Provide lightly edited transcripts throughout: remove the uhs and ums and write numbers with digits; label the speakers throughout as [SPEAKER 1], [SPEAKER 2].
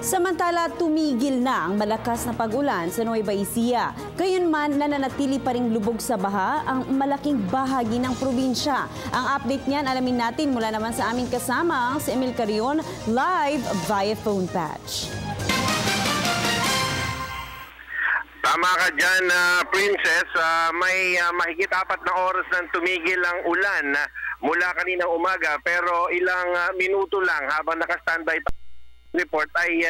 [SPEAKER 1] Samantala, tumigil na ang malakas na pag-ulan sa Nueva Ecija. Gayunman, nananatili pa ring lubog sa baha ang malaking bahagi ng probinsya. Ang update niyan alamin natin mula naman sa aming kasama, si Emil Carion, live via phone patch.
[SPEAKER 2] Tama ka dyan, Princess. May mahigit 4 na oras nang tumigil ang ulan mula kaninang umaga, pero ilang minuto lang habang naka-standby report ay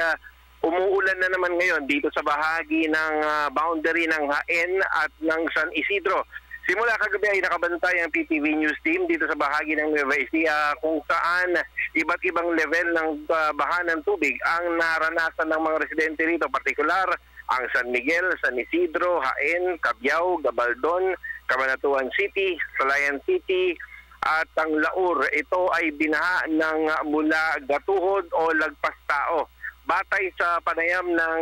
[SPEAKER 2] umuulan na naman ngayon dito sa bahagi ng boundary ng Jaén at ng San Isidro. Simula kagabi ay nakabantay ang PTV News Team dito sa bahagi ng Nueva Ecija kung saan iba't ibang level ng baha ng tubig ang naranasan ng mga residente rito, partikular ang San Miguel, San Isidro, Jaén, Cabiao, Gabaldon, Cabanatuan City, Salayan City at ang Laur. Ito ay binaha ng mula gatuhod o lagpas tao. Batay sa panayam ng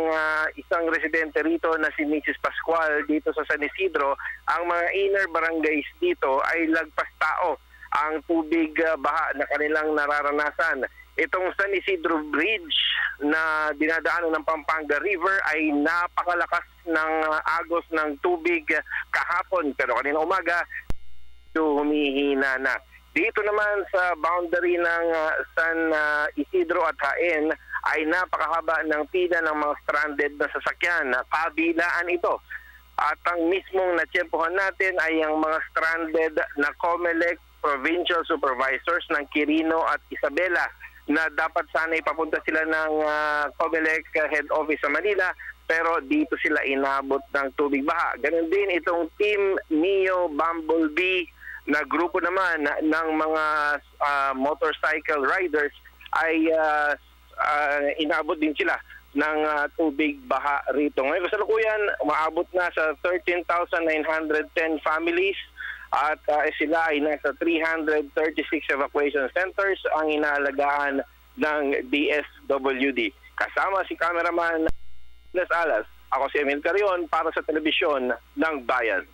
[SPEAKER 2] isang residente rito na si Mrs. Pascual dito sa San Isidro, ang mga inner barangays dito ay lagpas tao ang tubig baha na kanilang nararanasan. Itong San Isidro Bridge na dinadaanan ng Pampanga River ay napakalakas ng agos ng tubig kahapon, pero kanina umaga humihina na. Dito naman sa boundary ng San Isidro at Jaén ay napakahaba ng pila ng mga stranded na sasakyan. Kabilaan ito. At ang mismong natsyempohan natin ay ang mga stranded na COMELEC provincial supervisors ng Quirino at Isabela na dapat sana ipapunta sila ng COMELEC head office sa Manila, pero dito sila inabot ng tubig baha. Ganun din itong Team Neo Bumblebee na grupo naman ng mga motorcycle riders ay inabot din sila ng tubig baha rito. Ngayon kasalukuyan, umaabot na sa 13,910 families at sila ay nasa 336 evacuation centers ang inaalagaan ng DSWD. Kasama si cameraman Las Alas, ako si Emil Carion para sa Telebisyon ng Bayan.